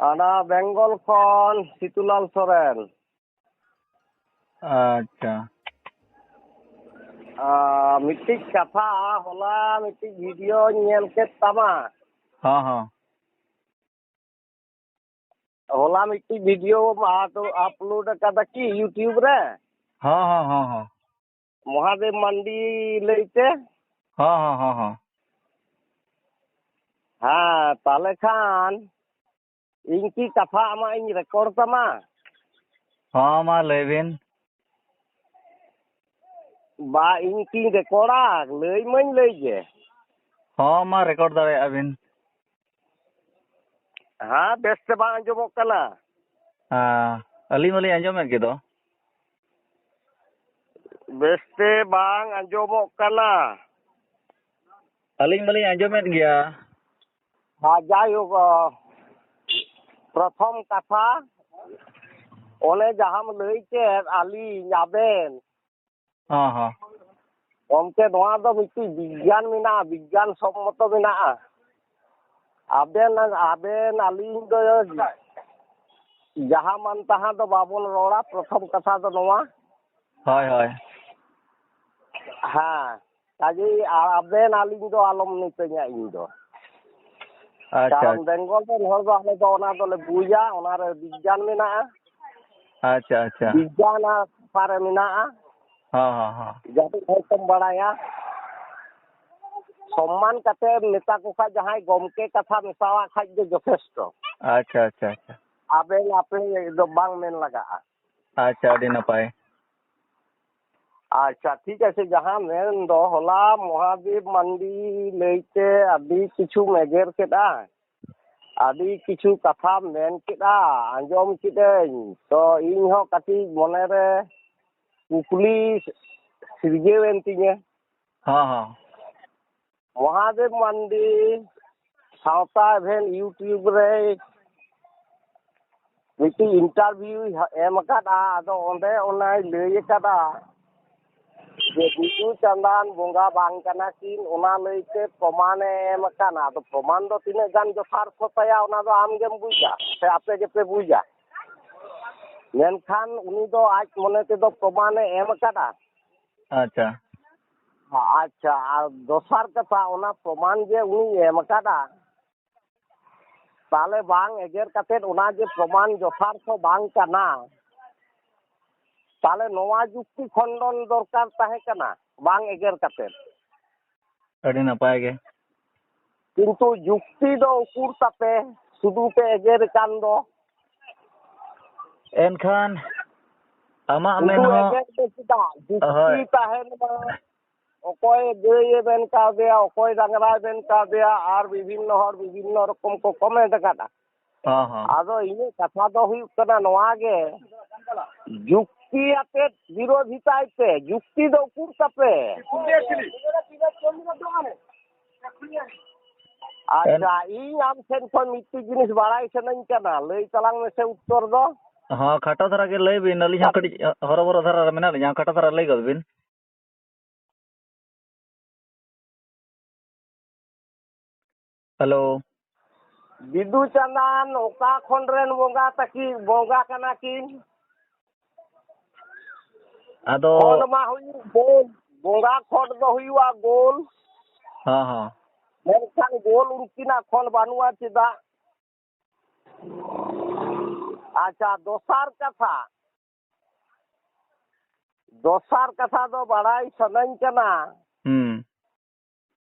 ᱚᱱᱟ ᱵᱮᱝᱜᱚᱞ ᱠᱷᱚᱱ ᱥᱤᱛᱩᱞᱟᱞ ᱥᱚᱨᱮᱱ। ᱟᱪᱪᱷᱟ। ᱢᱤᱫᱴᱤᱡ ᱠᱟᱛᱷᱟ ᱦᱚᱞᱟ ᱢᱤᱫᱴᱤᱡ ᱵᱷᱤᱰᱤᱭᱳᱧ ᱧᱮᱞ ᱠᱮᱫ ᱛᱟᱢᱟ। ᱦᱚᱸ। ᱦᱚᱞᱟ ᱢᱤᱫᱴᱤᱡ ᱵᱷᱤᱰᱤᱭᱳᱢ ᱟᱯᱞᱳᱰ ᱟᱠᱟᱫᱟ ᱠᱤ ᱤᱭᱩᱴᱤᱭᱩᱵᱽ ᱨᱮ? ᱦᱚᱸ। ᱢᱚᱦᱟᱫᱮᱵ ᱢᱟᱱᱰᱤ ᱞᱟᱹᱭᱛᱮ? ᱦᱚᱸ। ᱦᱮᱸ, ᱛᱟᱦᱚᱞᱮ ᱠᱷᱟᱱ ᱤᱧ ᱠᱤ ᱠᱟᱛᱷᱟ ᱟᱢᱟᱜ ᱤᱧ ᱨᱮᱠᱚᱨᱰ ᱛᱟᱢᱟ? ᱦᱚᱸ, ᱢᱟ ᱞᱟᱹᱭ ᱵᱤᱱ। ᱵᱟ ᱤᱧ ᱠᱤᱧ ᱨᱮᱠᱚর্ᱰᱟ? ᱞᱟᱹᱭ ᱢᱟᱧ ᱞᱟᱹᱭ ᱜᱮ। ᱦᱚᱸ, ᱢᱟ ᱨᱮᱠᱚᱨᱰ ᱫᱟᱲᱮᱭᱟᱜᱼᱟ ᱵᱤᱱ। ᱦᱮᱸ, ᱵᱮᱥᱛᱮ ᱵᱟᱝ ᱟᱸᱡᱚᱢᱚᱜ ᱠᱟᱱᱟ? ᱟᱹᱞᱤᱧ ᱢᱟᱞᱤᱧ ᱟᱸᱡᱚᱢᱮᱫ ᱜᱮᱫᱚ। ᱵᱮᱥᱛᱮ ᱵᱟᱝ ᱟᱸᱡᱚᱢᱚᱜ ᱠᱟᱱᱟ। ᱟᱹᱞᱤᱧ ᱢᱟᱞᱤᱧ ᱟᱸᱡᱚᱢᱮᱫ ᱜᱮᱭᱟ। ᱡᱟᱭᱦᱳᱠ, ᱯᱨᱚᱛᱷᱚᱢ ᱠᱟᱛᱷᱟ ᱚᱱᱮ ᱡᱟᱦᱟᱸᱢ ᱞᱟᱹᱭ ᱠᱮᱫ ᱟᱹᱞᱤᱧ ᱟᱵᱮᱱ ᱦᱚᱸ। ᱜᱚᱢᱠᱮ ᱱᱚᱣᱟ ᱫᱚ ᱢᱤᱫᱴᱤᱡ ᱵᱤᱜᱽᱜᱟᱱ ᱢᱮᱱᱟᱜᱼᱟ, ᱵᱤᱜᱽᱜᱟᱱ ᱥᱚᱢᱢᱚᱛᱚ ᱢᱮᱱᱟᱜᱼᱟ। ᱟᱵᱮᱱ ᱟᱹᱞᱤᱧ ᱫᱚ ᱡᱟᱦᱟᱸ ᱢᱟᱱ ᱛᱟᱦᱟᱸ ᱫᱚ ᱵᱟᱵᱚᱱ ᱨᱚᱲᱟ, ᱯᱨᱚᱛᱷᱚᱢ ᱠᱟᱛᱷᱟ ᱫᱚ ᱱᱚᱣᱟ। ᱦᱳᱭ। ᱦᱮᱸ, ᱠᱟᱡᱮᱭ ᱟᱵᱮᱱ ᱟᱹᱞᱤᱧ ᱫᱚ ᱟᱞᱚᱢ ᱢᱤᱛᱟᱹᱧᱟ ᱤᱧ ᱫᱚ। ᱟᱪᱪᱷᱟ ᱠᱟᱨᱚᱱ ᱵᱮᱝᱜᱚᱞ ᱨᱮᱱ ᱦᱚᱲ ᱫᱚ ᱟᱞᱮ ᱫᱚ ᱚᱱᱟ ᱫᱚᱞᱮ ᱵᱩᱡᱟ, ᱚᱱᱟᱨᱮ ᱵᱤᱜᱽᱜᱟᱱ ᱢᱮᱱᱟᱜᱼᱟ। ᱟᱪᱪᱷᱟ। ᱵᱤᱜᱽᱜᱟᱱ ᱚᱠᱟᱨᱮ ᱢᱮᱱᱟᱜᱼᱟ? ᱦᱚᱸ। ᱡᱟᱹᱛᱤ ᱦᱚᱭᱛᱚᱢ ᱵᱟᱲᱟᱭᱟ। ᱥᱚᱢᱢᱟᱱ ᱠᱟᱛᱮ ᱢᱮᱛᱟ ᱠᱚ ᱠᱷᱟᱡ ᱡᱟᱦᱟᱸᱭ ᱜᱚᱢᱠᱮ ᱠᱟᱛᱷᱟ ᱢᱮᱥᱟᱣᱟᱜ ᱠᱷᱟᱡ ᱜᱮ ᱡᱚᱛᱷᱮᱥᱴᱚ। ᱟᱪᱪᱷᱟ। ᱟᱵᱮᱱ ᱟᱯᱮ ᱫᱚ ᱵᱟᱝ ᱢᱮᱱ ᱞᱟᱜᱟᱜᱼᱟ। ᱟᱪᱪᱷᱟ, ᱟᱹᱰᱤ ᱱᱟᱯᱟᱭ। ᱟᱪᱪᱷᱟ, ᱴᱷᱤᱠ ᱟᱪᱷᱮ। ᱡᱟᱦᱟᱸ ᱢᱮᱱ ᱫᱚ ᱦᱚᱞᱟ ᱢᱚᱦᱟᱫᱮᱵ ᱢᱟᱱᱰᱤ ᱞᱟᱹᱭᱛᱮ ᱟᱹᱰᱤ ᱠᱤᱪᱷᱩᱢ ᱮᱜᱮᱨ ᱠᱮᱫᱟ, ᱟᱹᱰᱤ ᱠᱤᱪᱷু ᱠᱟᱛᱷᱟᱢ ᱢᱮᱱ ᱠᱮᱫᱟ, ᱟᱸᱡᱚᱢ ᱠᱤᱫᱟᱹᱧ। ᱛᱚ ᱤᱧ ᱦᱚᱸ ᱠᱟᱹᱴᱤᱡ ᱢᱚᱱᱮᱨᱮ ᱠᱩᱠᱞᱤ ᱥᱤᱨᱡᱟᱹᱣᱮᱱ ᱛᱤᱧᱟᱹ। ᱦᱚᱸ। ᱢᱚᱦᱟᱫᱮᱵ ᱢᱟᱱᱰᱤ ᱥᱟᱶᱛᱟ ᱮᱵᱷᱮᱱ ᱤᱭᱩᱴᱤᱭᱩᱵᱽ ᱨᱮ ᱢᱤᱫᱴᱤᱡ ᱤᱱᱴᱟᱨᱵᱷᱤᱭᱩᱭ ᱮᱢ ᱟᱠᱟᱫᱟ। ᱟᱫᱚ ᱚᱸᱰᱮ ᱚᱱᱟᱭ ᱞᱟᱹᱭ ᱟᱠᱟᱫᱟ ᱡᱮ ᱵᱤᱫᱩ ᱪᱟᱸᱫᱟᱱ ᱵᱚᱸᱜᱟ ᱵᱟᱝ ᱠᱟᱱᱟ ᱠᱤᱱ, ᱚᱱᱟ ᱞᱟᱹᱭᱛᱮ ᱯᱨᱚᱢᱟᱱᱮ ᱮᱢ ᱟᱠᱟᱱᱟ। ᱟᱫᱚ ᱯᱨᱚᱢᱟᱱ ᱫᱚ ᱛᱤᱱᱟᱹᱜ ᱜᱟᱱ ᱡᱚᱛᱷᱟᱨᱛᱷᱚᱛᱟᱭᱟ ᱚᱱᱟ ᱫᱚ ᱟᱢᱜᱮᱢ ᱵᱩᱡᱟ ᱥᱮ ᱟᱯᱮ ᱜᱮᱯᱮ ᱵᱩᱡᱟ। ᱢᱮᱱᱠᱷᱟᱱ ᱩᱱᱤ ᱫᱚ ᱟᱡ ᱢᱚᱱᱮ ᱛᱮᱫᱚ ᱯᱨᱚᱢᱟᱱᱮ ᱮᱢ ᱟᱠᱟᱫᱟ। ᱟᱪᱪᱷᱟ। ᱟᱪᱪᱷᱟ, ᱟᱨ ᱫᱚᱥᱟᱨ ᱠᱟᱛᱷᱟ, ᱚᱱᱟ ᱯᱨᱚᱢᱟᱱ ᱡᱮ ᱩᱱᱤ ᱮᱢ ᱟᱠᱟᱫᱟ, ᱛᱟᱦᱚᱞᱮ ᱵᱟᱝ ᱮᱜᱮᱨ ᱠᱟᱛᱮᱫ ᱚᱱᱟ ᱡᱮ ᱯᱨᱚᱢᱟᱱ ᱡᱚᱛᱷᱟᱨᱛᱷᱚ ᱵᱟᱝ ᱠᱟᱱᱟ, ᱛᱟᱦᱚᱞᱮ ᱱᱚᱣᱟ ᱡᱩᱠᱛᱤ ᱠᱷᱚᱱᱰᱚᱱ ᱫᱚᱨᱠᱟর ᱛᱟᱦᱮᱸ ᱠᱟᱱᱟ ᱵᱟᱝ ᱮᱜᱮᱨ ᱠᱟᱛᱮᱫ। ᱟᱹᱰᱤ ᱱᱟᱯᱟᱭ ᱜᱮ। ᱠᱤᱱᱛᱩ ᱡᱩᱠᱛᱤ ᱫᱚ ᱩᱠᱩᱨ ᱛᱟᱯᱮ, ᱥᱩᱫᱷᱩ ᱯᱮ ᱮᱜᱮᱨ ᱠᱟᱱ ᱫᱚ। ᱮᱱᱠᱷᱟᱱ ᱟᱢᱟᱜ ᱢᱮᱱ ᱥᱩᱫᱷᱩ ᱦᱚᱸ ᱮᱜᱮᱨ ᱫᱚ ᱪᱮᱫᱟᱜ? ᱡᱩᱠᱛᱤ ᱦᱳᱭ ᱛᱟᱦᱮᱱ ᱢᱟ। ᱚᱠᱚᱭ ᱜᱟᱹᱭᱮ ᱢᱮᱱ ᱠᱟᱣᱫᱮᱭᱟ, ᱚᱠᱚᱭ ᱰᱟᱝᱨᱟᱭ ᱢᱮᱱ ᱠᱟᱣᱫᱮᱭᱟ, ᱟᱨ ᱵᱤᱵᱷᱤᱱᱱᱚ ᱦᱚᱲ ᱵᱤᱵᱷᱤᱱᱱᱚ ᱨᱚᱠᱚᱢ ᱠᱚ ᱠᱚᱢᱮᱱᱴ ᱟᱠᱟᱫᱟ। ᱦᱚᱸ। ᱟᱫᱚ ᱤᱧᱟᱹᱜ ᱠᱟᱛᱷᱟ ᱫᱚ ᱦᱩᱭᱩᱜ ᱠᱟᱱᱟ ᱱᱚᱣᱟ ᱜᱮ, ᱡᱩᱠᱛᱤ ᱟᱛᱮᱫ ᱵᱤᱨᱳধিᱛᱟᱭ ᱯᱮ, ᱡᱩᱠᱛᱤ ᱫᱚ ᱩᱠᱩᱨ ᱛᱟᱯᱮ। ᱟᱪᱪᱷᱟ, ᱤᱧ ᱟᱢ ᱴᱷᱮᱱ ᱠᱷᱚᱱ ᱢᱤᱫᱴᱤᱡ ᱡᱤᱱᱤস ᱵᱟᱲᱟᱭ ᱥᱟᱱᱟᱧ ᱠᱟᱱᱟ, ᱞᱟᱹᱭ ᱛᱟᱞᱟᱝ ᱢᱮᱥᱮ ᱩᱛᱛᱚᱨ ᱫᱚ। ᱦᱚᱸ, ᱠᱷᱟᱴᱚ ᱫᱷᱟᱨᱟ ᱜᱮ ᱞᱟᱹᱭ ᱵᱤᱱ। ᱟᱹᱞᱤᱧ ᱦᱚᱸ ᱠᱟᱹᱴᱤᱡ ᱦᱚᱨᱚᱵᱚᱨᱚ ᱫᱷᱟᱨᱟ ᱨᱮ ᱢᱮᱱᱟᱜ ᱞᱤᱧᱟ, ᱠᱷᱟᱴᱚ ᱫᱷᱟᱨᱟ ᱞᱟᱹᱭ ᱜᱚᱫ ᱵᱤᱱ। ᱦᱮᱞᱳ। ᱵᱤᱫᱩ ᱪᱟᱸᱫᱟᱱ ᱚᱠᱟ ᱠᱷᱚᱱ ᱨᱮᱱ ᱵᱚᱸᱜᱟ ᱠᱟᱱᱟ ᱠᱤᱱ? ᱟᱫᱚ ᱠᱷᱚᱸᱰ ᱢᱟ ᱦᱩᱭᱩᱜ ᱜᱳᱞ, ᱵᱚᱸᱜᱟ ᱠᱷᱚᱸᱰ ᱫᱚ ᱦᱩᱭᱩᱜᱼᱟ ᱜᱳᱞ। ᱦᱚᱸ। ᱢᱮᱱᱠᱷᱟᱱ ᱜᱳᱞ ᱩᱱᱠᱤᱱᱟᱜ ᱠᱷᱚᱸᱰ ᱵᱟᱹᱱᱩᱜᱼᱟ ᱪᱮᱫᱟᱜ? ᱟᱪᱪᱷᱟ, ᱫᱚᱥᱟᱨ ᱠᱟᱛᱷᱟ ᱫᱚ ᱵᱟᱲᱟᱭ ᱥᱟᱱᱟᱧ ᱠᱟᱱᱟ,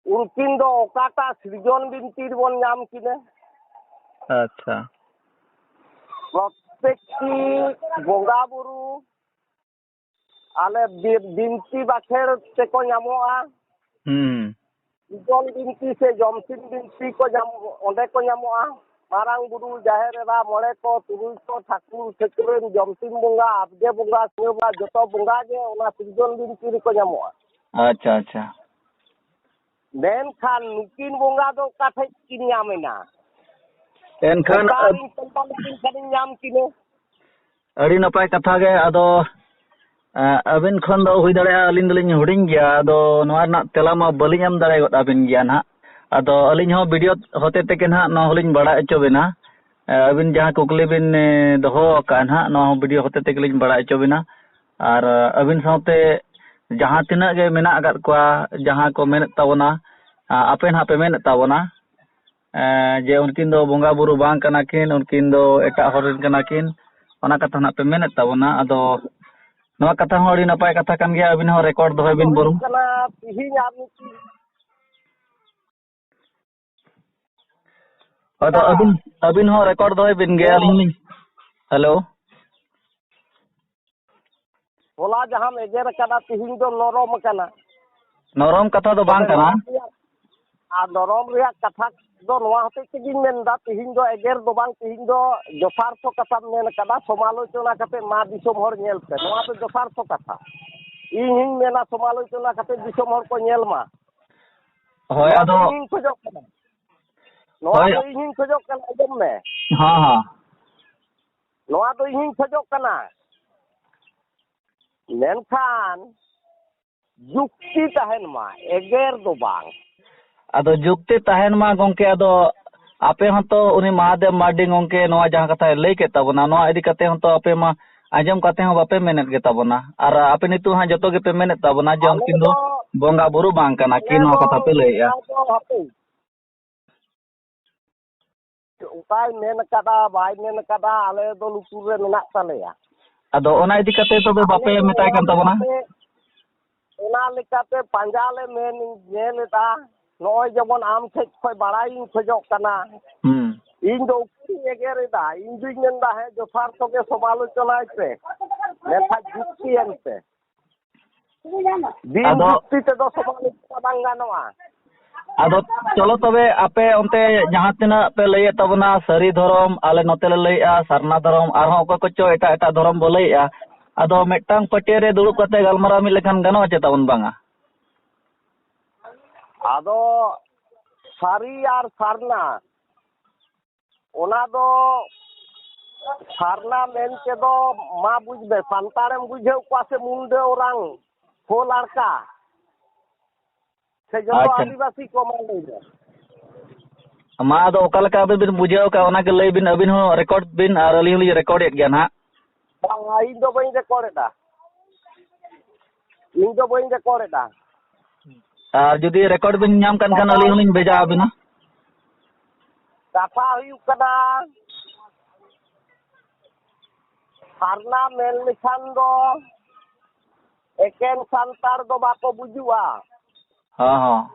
उनकिन दो ओकाटा सृजन बिनती बन नाम किने। अच्छा प्रत्येक बोंगा बुरु आले बिनती बाखेर से को नामोआ सृजन बिनती से जमसिन बिनती को नाम ओंडे को नामोआ मारांग बुरु जाहेरा मोड़े को तुरुई को ठाकुर सेकरेन जमसिन बोंगा आपजे बोंगा सेवा जतो बोंगा जे ओना सृजन बिनती को नामोआ। अच्छा अच्छा देन खान नुकिन बोंगा दो काठे किन नामेना एनखान अड़ी नपाय कथा गे आदो अबिन खन दो हुई दाड़े अलिन दलिन हुडिंग गया आदो नोआ ना तेला मा बलिन एम दाड़े गद अबिन गया ना आदो अलिन हो वीडियो होते तेके ना नो हलिन बड़ा अचो बेना ᱟᱹᱵᱤᱱ ᱡᱟᱦᱟᱸ ᱠᱩᱠᱞᱤ ᱵᱤᱱ ᱫᱚᱦᱚ ᱟᱠᱟᱜᱼᱟ ᱱᱟᱦᱟᱜ ᱱᱚᱣᱟ ᱵᱷᱤᱰᱤᱭᱳ ᱦᱚᱛᱮ ᱛᱮᱜᱮᱞᱤᱧ ᱵᱟᱲᱟᱭ ᱦᱚᱪᱚ ᱵᱤᱱᱟ ᱟᱨ ᱟᱹᱵᱤᱱ ᱥᱟᱶᱛᱮ ᱡᱟᱦᱟᱸ ᱛᱤᱱᱟᱹᱜ ᱜᱮ ᱢᱮᱱᱟᱜ ᱟᱠᱟᱫ ᱠᱚᱣᱟ ᱡᱟᱦᱟᱸ ᱠᱚ ᱢᱮᱱᱮᱫ ᱛᱟᱵᱚᱱᱟ ᱟᱯᱮ ᱱᱟᱦᱟᱜ ᱯᱮ ᱢᱮᱱᱮᱫ ᱛᱟᱵᱚᱱᱟ ᱡᱮ ᱩᱱᱠᱤᱱ ᱫᱚ ᱵᱚᱸᱜᱟ ᱵᱩᱨᱩ ᱵᱟᱝ ᱠᱟᱱᱟ ᱠᱤᱱ ᱩᱱᱠᱤन ᱫᱚ ᱮᱴᱟᱜ ᱦᱚᱲ ᱨᱮᱱ ᱠᱟᱱᱟ ᱠᱤᱱ ᱚᱱᱟ ᱠᱟᱛᱷᱟ ᱱᱟᱦᱟᱜ ᱯᱮ ᱢᱮᱱᱮᱫ ᱛᱟᱵᱚᱱᱟ ᱟᱫᱚ ᱱᱚᱣᱟ ᱠᱟᱛᱷᱟ ᱦᱚᱸ ᱟᱹᱰᱤ ᱱᱟᱯᱟᱭ ᱠᱟᱛᱷᱟ ᱠᱟᱱ ᱜᱮᱭᱟ ᱟᱹᱵᱤᱱ ᱦᱚᱸ ᱨᱮᱠᱚᱨᱰ ᱫᱚᱦᱚᱭ ᱵᱤᱱ ᱵᱚᱨᱚᱝ ᱛᱤᱦᱤᱧ ᱟᱨ ᱢᱤᱫᱴᱤᱡ ᱟᱫᱚ ᱟᱹᱵᱤᱱ ᱦᱚᱸ ᱨᱮᱠᱚᱨᱰ ᱫᱚᱦᱚᱭ ᱵᱤᱱ ᱜᱮ ᱟᱹᱞᱤᱧ ᱦᱮᱞᱳ ᱦᱚᱞᱟ ᱡᱟᱦᱟᱸᱢ ᱮᱜᱮᱨ ᱟᱠᱟᱫᱟ ᱛᱤᱦᱤᱧ ᱫᱚ ᱱᱚᱨᱚᱢ ᱟᱠᱟᱱᱟ ᱱᱚᱨᱚᱢ ᱠᱟᱛᱷᱟ ᱫᱚ ᱵᱟᱝ ᱠᱟᱱᱟ ᱟᱨ ᱱᱚᱨᱚᱢ ᱨᱮᱭᱟᱜ ᱠᱟᱛᱷᱟ ᱫᱚ ᱱᱚᱣᱟ ᱦᱚᱛᱮᱡ ᱛᱮᱜᱤᱧ ᱢᱮᱱᱫᱟ ᱛᱤᱦᱤᱧ ᱫᱚ ᱮᱜᱮᱨ ᱫᱚ ᱵᱟᱝ ᱛᱤᱦᱤᱧ ᱫᱚ ᱡᱚᱛᱷᱟᱨᱛᱷᱚ ᱠᱟᱛᱷᱟᱢ ᱢᱮᱱ ᱟᱠᱟᱫᱟ ᱥᱚᱢᱟᱞᱳᱪᱚᱱᱟ ᱠᱟᱛᱮ ᱢᱟ ᱫᱤᱥᱚᱢ ᱦᱚᱲ ᱧᱮᱞ ᱯᱮ ᱱᱚᱣᱟ ᱫᱚ ᱡᱚᱛᱷᱟᱨᱛᱷᱚ ᱠᱟᱛᱷᱟ ᱤᱧᱤᱧ ᱢᱮᱱᱟ ᱥᱚᱢᱟᱞᱳᱪᱚᱱᱟ ᱠᱟᱛᱮ ᱫᱤᱥᱚᱢ ᱦᱚᱲ ᱠᱚ ᱧᱮᱞ ᱢᱟ ᱦᱳᱭ ᱱᱚᱣᱟ ᱟᱫᱚ ᱫᱚ ᱤᱧᱤᱧ ᱠᱷᱚᱡᱚᱜ ᱠᱟᱱᱟ ᱱᱚᱣᱟ ᱫᱚ ᱤᱧᱤᱧ ᱠᱷᱚᱡᱚᱜ ᱠᱟᱱᱟ ᱟᱸᱡᱚᱢ ᱢᱮ ᱦᱚᱸ ᱱᱚᱣᱟ ᱫᱚ ᱤᱧᱤᱧ ᱠᱷᱚᱡᱚᱜ ᱠᱟᱱᱟ ᱢᱮᱱᱠᱷᱟन ᱡᱩᱠᱛᱤ ᱛᱟᱦᱮᱱ ᱢᱟ ᱮᱜᱮᱨ ᱫᱚ ᱵᱟᱝ ᱟᱫᱚ ᱡᱩᱠᱛᱤ ᱛᱟᱦᱮᱱ ᱢᱟ ᱜᱚᱝᱠᱮ ᱟᱫᱚ ᱟᱯᱮ ᱦᱚᱸᱛᱚ ᱩᱱᱤ ᱢᱟᱦᱟᱫᱮᱵ ᱢᱟᱨᱰᱤ ᱜᱚᱝᱠᱮ ᱱᱚᱣᱟ ᱡᱟᱦᱟᱸ ᱠᱟᱛᱷᱟᱭ ᱞᱟᱹᱭ ᱠᱮᱫ ᱛᱟᱵᱚᱱᱟ ᱱᱚᱣᱟ ᱤᱫᱤ ᱠᱟᱛᱮ ᱦᱚᱸᱛᱚ ᱟᱯᱮ ᱢᱟ ᱟᱸᱡᱚᱢ ᱠᱟᱛᱮ ᱦᱚᱸ ᱵᱟᱯᱮ ᱢᱮᱱᱮᱫ ᱜᱮ ᱛᱟᱵᱚᱱᱟ ᱟᱨ ᱟᱯᱮ ᱱᱤᱛᱚᱜ ᱦᱟᱸᱜ ᱡᱚᱛᱚ ᱜᱮᱯᱮ ᱢᱮᱱᱮᱫ ᱛᱟᱵᱚᱱᱟ ᱡᱮ ᱟᱞᱮ ᱩᱱᱠᱤᱱ ᱫᱚ ᱵᱚᱸᱜᱟ ᱵᱩᱨᱩ ᱵᱟᱝ ᱠᱟᱱᱟ ᱠᱤᱱ ᱱᱚᱣᱟ ᱠᱟᱛᱷᱟ ᱯᱮ ᱞᱟᱹᱭᱮᱜᱼᱟ ᱚᱠᱟᱭ ᱢᱮᱱ ᱟᱠᱟᱫᱟ ᱵᱟᱭ ᱢᱮᱱ ᱟᱠᱟᱫᱟ ᱟᱞᱮ ᱫᱚ ᱞᱩᱛᱩᱨ ᱨᱮ ᱢᱮᱱᱟᱜ ᱛᱟᱞᱮᱭᱟ ᱟᱫᱚ ᱚᱱᱟ ᱤᱫᱤ ᱠᱟᱛᱮ ᱛᱚᱵᱮ ᱵᱟᱯᱮ ᱢᱮᱛᱟᱭ ᱠᱟᱱ ᱛᱟᱵᱚᱱᱟ ᱚᱱᱟ ᱞᱮᱠᱟᱛᱮ ᱯᱟᱸᱡᱟ ᱞᱮ ᱧᱮᱞ ᱮᱫᱟ ᱱᱚᱜᱼᱚᱭ ᱡᱮᱢᱚᱱ ᱟᱢ ᱴᱷᱮᱡ ᱠᱷᱚᱡ ᱵᱟᱲᱟᱭᱤᱧ ᱠᱷᱚᱡᱚᱜ ᱠᱟᱱᱟ ᱤᱧ ᱫᱚ ᱩᱠᱩᱨᱤᱧ ᱮᱜᱮᱨᱮᱫᱟ ᱤᱧ ᱫᱩᱧ ᱢᱮᱱᱫᱟ ᱦᱮᱸ ᱡᱚᱛᱷᱟᱨᱛᱷᱚ ᱜᱮ ᱥᱚᱢᱟᱞᱳᱪᱚᱱᱟᱭ ᱯᱮ ᱢᱮᱱᱠᱷᱟᱱ ᱡᱩᱠᱛᱤᱭᱮᱱ ᱯᱮ ᱵᱤᱱ ᱡᱩᱠᱛᱤ ᱛᱮᱫᱚ ᱥᱚᱢᱟᱞᱳᱪᱚᱱᱟ ᱵᱟᱝ ᱜᱟᱱᱚᱜᱼᱟ ᱟᱫᱚ ᱪᱚᱞᱚ ᱛᱚᱵᱮ ᱟᱯᱮ ᱚᱱᱛᱮ ᱡᱟᱦᱟᱸ ᱛᱤᱱᱟᱹᱜ ᱯᱮ ᱞᱟᱹᱭᱮᱫ ᱛᱟᱵᱚᱱᱟ ᱥᱟᱹᱨᱤ ᱫᱷᱚᱨᱚᱢ ᱟᱞᱮ ᱱᱚᱛᱮ ᱞᱮ ᱞᱟᱹᱭᱮᱜᱼᱟ ᱥᱟᱨᱱᱟ ᱫᱷᱚᱨᱚᱢ ᱟᱨᱦᱚᱸ ᱚᱠᱚᱭ ᱠᱚᱪᱚ ᱮᱴᱟᱜ ᱫᱷᱚᱨᱚᱢ ᱵᱚ ᱞᱟᱹᱭᱮᱜᱼᱟ ᱟᱫᱚ ᱢᱤᱫᱴᱟᱝ ᱯᱟᱹᱴᱭᱟᱹ ᱨᱮ ᱫᱩᱲᱩᱵ ᱠᱟᱛᱮ ᱜᱟᱞᱢᱟᱨᱟᱣ ᱢᱤᱫ ᱞᱮᱠᱷᱟᱱ ᱜᱟᱱᱚᱜᱼᱟ ᱪᱮ ᱛᱟᱵᱚᱱ ᱵᱟᱝᱟ ᱟᱫᱚ ᱥᱟᱹᱨᱤ ᱟᱨ ᱥᱟᱨᱱᱟ ᱚᱱᱟ ᱫᱚ ᱥᱟᱨᱱᱟ ᱢᱮᱱ ᱛᱮᱫᱚ ᱢᱟ ᱵᱩᱡᱽ ᱢᱮ ᱥᱟᱱᱛᱟᱲᱮᱢ ᱵᱩᱡᱷᱟᱹᱣ ᱠᱚᱣᱟ ᱥᱮ ᱢᱩᱱᱰᱟᱹ ᱚᱨᱟᱝ ᱦᱳ ᱞᱟᱲᱠᱟ ᱥᱮ ᱡᱚᱛᱚ ᱟᱹᱫᱤᱵᱟᱹᱥᱤ ᱠᱚ ᱢᱟ ᱞᱟᱹᱭ ᱢᱮ ᱢᱟ ᱟᱫᱚ ᱚᱠᱟ ᱞᱮᱠᱟ ᱟᱵᱤᱱ ᱵᱤᱱ ᱵᱩᱡᱷᱟᱹᱣ ᱠᱟᱜ ᱚᱱᱟᱜᱮ ᱞᱟᱹᱭ ᱵᱤᱱ ᱟᱹᱵᱤᱱ ᱦᱚᱸ ᱨᱮᱠᱚᱨᱰ ᱵᱤᱱ ᱟᱨ ᱟᱹᱞᱤᱧ ᱦᱚᱸᱞᱤᱧ ᱨᱮᱠᱚᱨᱰᱮᱫ ᱜᱮᱭᱟ ᱱᱟᱦᱟᱜ ᱵᱟᱝ ᱤᱧ ᱫᱚ ᱵᱟᱹᱧ ᱨᱮᱠᱚᱨᱰ ᱮᱫᱟ ᱟᱨ ᱡᱩᱫᱤ ᱨᱮᱠᱚᱨᱰ ᱵᱤᱱ ᱧᱟᱢ ᱠᱟᱱ ᱠᱷᱟᱱ ᱟᱹᱞᱤᱧ ᱦᱚᱸᱞᱤᱧ ᱵᱷᱮᱡᱟ ᱟᱵᱤᱱᱟ ᱠᱟᱛᱷᱟ ᱦᱩᱭᱩᱜ ᱠᱟᱱᱟ ᱥᱟᱨᱱᱟ ᱢᱮᱱ ᱞᱮᱠᱷᱟᱱ ᱫᱚ ᱮᱠᱮᱱ ᱥᱟᱱᱛᱟᱲ ᱫᱚ ᱵᱟᱠᱚ ᱵᱩᱡᱩᱜᱼᱟ ᱦᱚᱸ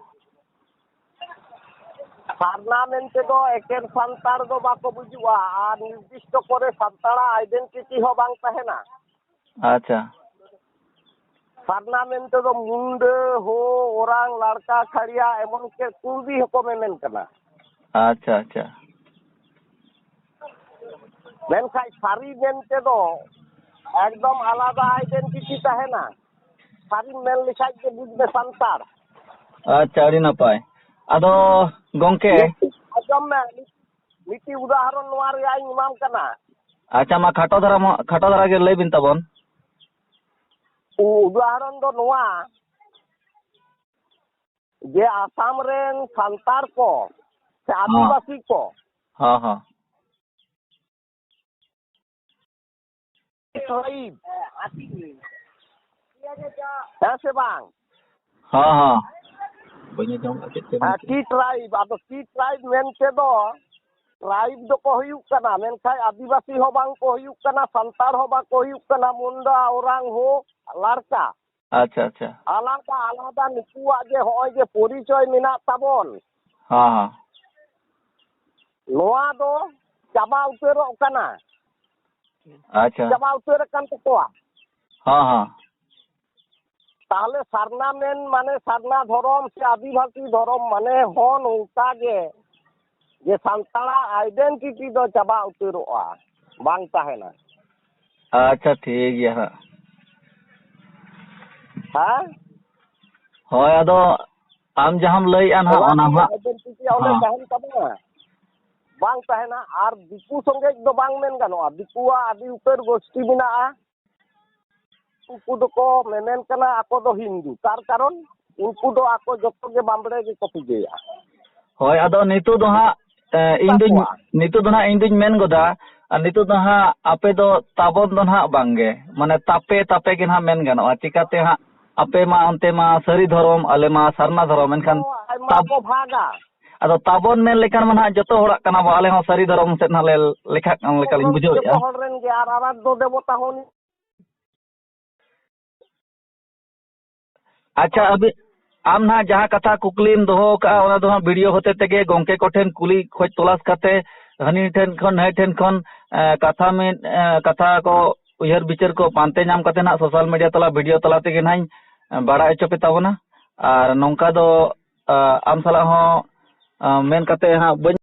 ᱥᱟᱨᱱᱟ ᱢᱮᱱᱛᱮ ᱫᱚ ᱮᱠᱮᱱ ᱥᱟᱱᱛᱟᱲ ᱫᱚ ᱵᱟᱠᱚ ᱵᱩᱡᱩᱜᱼᱟ ᱟᱨ ᱱᱤᱨᱫᱤᱥᱴᱚ ᱠᱚᱨᱮ ᱥᱟᱱᱛᱟᱲᱟᱜ ᱟᱭᱰᱮᱱᱴᱤᱴᱤ ᱦᱚᱸ ᱵᱟᱝ ᱛᱟᱦᱮᱱᱟ ᱟᱪᱪᱷᱟ ᱥᱟᱨᱱᱟ ᱢᱮᱱᱛᱮ ᱫᱚ ᱢᱩᱱᱰᱟᱹ ᱦᱳ ᱳᱨᱟᱝ ᱞᱟᱲᱠᱟ ᱠᱷᱟᱲᱤᱭᱟ ᱮᱢᱚᱱ ᱪᱮᱫ ᱠᱩᱲᱵᱤ ᱦᱚᱸᱠᱚ ᱢᱮᱢᱮᱱ ᱠᱟᱱᱟ ᱟᱪᱪᱷᱟ ᱟᱪᱪᱷᱟ ᱢᱮᱱᱠᱷᱟᱡ ᱥᱟᱹᱨᱤ ᱢᱮᱱᱛᱮ ᱫᱚ ᱮᱠᱫᱚᱢ ᱟলাᱫᱟ ᱟᱭᱰᱮᱱᱴᱤᱴᱤ ᱛᱟᱦᱮᱱᱟ ᱥᱟᱹᱨᱤᱢ ᱢᱮᱱ ᱞᱮᱠᱷᱟᱡ ᱜᱮ ᱵᱩᱡᱽ ᱢᱮ ᱥᱟᱱᱛᱟᱲ ᱟᱪᱪᱷᱟ ᱟᱹᱰᱤ ᱱᱟᱯᱟᱭ ᱟᱫᱚ ᱜᱚᱝᱠᱮ ᱟᱸᱡᱚᱢ ᱢᱮ ᱢᱤᱫᱴᱤᱡ ᱩᱫᱟᱦᱚᱨᱚᱱ ᱱᱚᱣᱟ ᱨᱮᱭᱟᱜ ᱤᱧ ᱮᱢᱟᱢ ᱠᱟᱱᱟ ᱟᱪᱪᱷᱟ ᱢᱟ ᱠᱷᱟᱴᱚ ᱫᱷᱟᱨᱟ ᱜᱮ ᱞᱟᱹᱭ ᱵᱤᱱ ᱛᱟᱵᱚᱱ उदाहरण दो नोआ जे आसाम रेन संतार को से आदिवासी को हाँ हाँ ऐसे बांग हाँ हाँ की ट्राइब अब की ट्राइब मेनते दो ट्राइब दो को हुयुक कना मेनखाय आदिवासी हो बांग को हुयुक कना संतार हो बांग को हुयुक कना मुंडा औरांग हो लाड़का अच्छा अच्छा आलादा आलादा नुकुआ जे होय जे परिचय मेना ताबोन हाँ हाँ नोआ दो चाबा उतेरो कना अच्छा चाबा उतेर कन तकोआ हाँ हाँ ताहले सारना मेन माने सारना धर्म से आदिवासी धर्म माने होन उनका जे संताड़ा आइडेंटिटी दो चाबा उतेरोआ बांग ताहेना अच्छा ठीक है हाँ हाँ होय आदो आम जहां लई अन हा ओना हा आइडेंटिटी ओले ताहेन तबना बांग ताहेना आर दिकु संगे दो बांग मेन गानोआ दिकुआ आदि उतर गोष्ठी बिनाआ उनको दो को मेमेन कना आको दो हिंदू तार कारण उनको दो आको जत्तो के बामबड़े के को पूजेया होय आदो नितु दो हा ᱤᱧ ᱫᱩᱧ ᱱᱤᱛᱚᱜ ᱫᱚ ᱱᱟᱦᱟᱜ ᱤᱧ ᱫᱩᱧ ᱢᱮᱱ ᱜᱚᱫᱟ ᱟᱨ ᱱᱤᱛᱚᱜ ᱫᱚ ᱦᱟᱸᱜ ᱟᱯᱮ ᱫᱚ ᱛᱟᱵᱚᱱ ᱫᱚ ᱱᱟᱦᱟᱜ ᱵᱟᱝᱜᱮ ᱢᱟᱱᱮ ᱛᱟᱯᱮ ᱜᱮ ᱱᱟᱦᱟᱜ ᱢᱮᱱ ᱜᱟᱱᱚᱜᱼᱟ ᱪᱤᱠᱟᱹᱛᱮ ᱦᱟᱸᱜ ᱟᱯᱮ ᱢᱟ ᱚᱱᱛᱮ ᱢᱟ ᱥᱟᱹᱨᱤ ᱫᱷᱚᱨᱚᱢ ᱟᱞᱮ ᱢᱟ ᱥᱟᱨᱱᱟ ᱫᱷᱚᱨᱚᱢ ᱮᱱᱠᱷᱟᱱ ᱟᱭᱢᱟ ᱠᱚ ᱵᱷᱟᱜᱟ ᱟᱫᱚ ᱛᱟᱵᱚᱱ ᱢᱮᱱ ᱞᱮᱠᱷᱟᱱ ᱢᱟ ᱱᱟᱦᱟᱜ ᱡᱚᱛᱚ ᱦᱚᱲᱟᱜ ᱠᱟᱱᱟ ᱵᱚ ᱟᱞᱮ ᱦᱚᱸ ᱥᱟᱹᱨᱤ ᱫᱷᱚᱨᱚᱢ ᱥᱮᱫ ᱱᱟᱦᱟᱜ ᱞᱮ ᱞᱮᱠᱷᱟᱜ ᱠᱟᱱ ᱞᱮᱠᱟᱞᱤᱧ ᱵᱩᱡᱷᱟᱹᱣᱮᱫᱼᱟ ᱡᱚᱛᱚ ᱦᱚᱲ ᱨᱮᱱ ᱜᱮ ᱟᱨ ᱟᱨᱟᱫᱽᱫᱚ ᱫᱮᱵᱚᱛᱟ ᱦᱚᱸ ᱟᱪᱪᱷᱟ ᱟᱢ ᱱᱟᱦᱟᱜ ᱡᱟᱦᱟᱸ ᱠᱟᱛᱷᱟ ᱠᱩᱠᱞᱤᱢ ᱫᱚᱦᱚ ᱠᱟᱜᱼᱟ ᱚᱱᱟ ᱫᱚ ᱦᱟᱸᱜ ᱵᱷᱤᱰᱤᱭᱳ ᱦᱚᱛᱮ ᱛᱮᱜᱮ ᱜᱚᱝᱠᱮ ᱠᱚᱴᱷᱮᱱ ᱠᱩᱞᱤ ᱠᱷᱚᱡ ᱛᱚᱞᱟᱥ ᱠᱟᱛᱮ ᱦᱟᱹᱱᱤ ᱴᱷᱮᱱ ᱠᱷᱚᱱ ᱱᱟᱹᱭ ᱴᱷᱮᱱ ᱠᱷᱚᱱ ᱠᱟᱛᱷᱟ ᱠᱚ ᱩᱭᱦᱟᱹᱨ ᱵᱤᱪᱟᱹᱨ ᱠᱚ ᱯᱟᱱᱛᱮ ᱧᱟᱢ ᱠᱟᱛᱮ ᱱᱟᱦᱟᱜ ᱥᱳᱥᱟᱞ ᱢᱤᱰᱤᱭᱟ ᱛᱟᱞᱟ ᱵᱷᱤᱰᱤᱭᱳ ᱛᱟᱞᱟ ᱛᱮᱜᱮ ᱱᱟᱦᱟᱜ ᱤᱧ ᱵᱟᱲᱟᱭ ᱦᱚᱪᱚ ᱯᱮ ᱛᱟᱵᱚᱱᱟ ᱟᱨ ᱱᱚᱝᱠᱟ ᱫᱚ ᱟᱢ ᱥᱟᱞᱟᱜ ᱦᱚᱸ ᱢᱮᱱ ᱠᱟᱛᱮ ᱦᱟᱸᱜ ᱵᱟᱹᱧ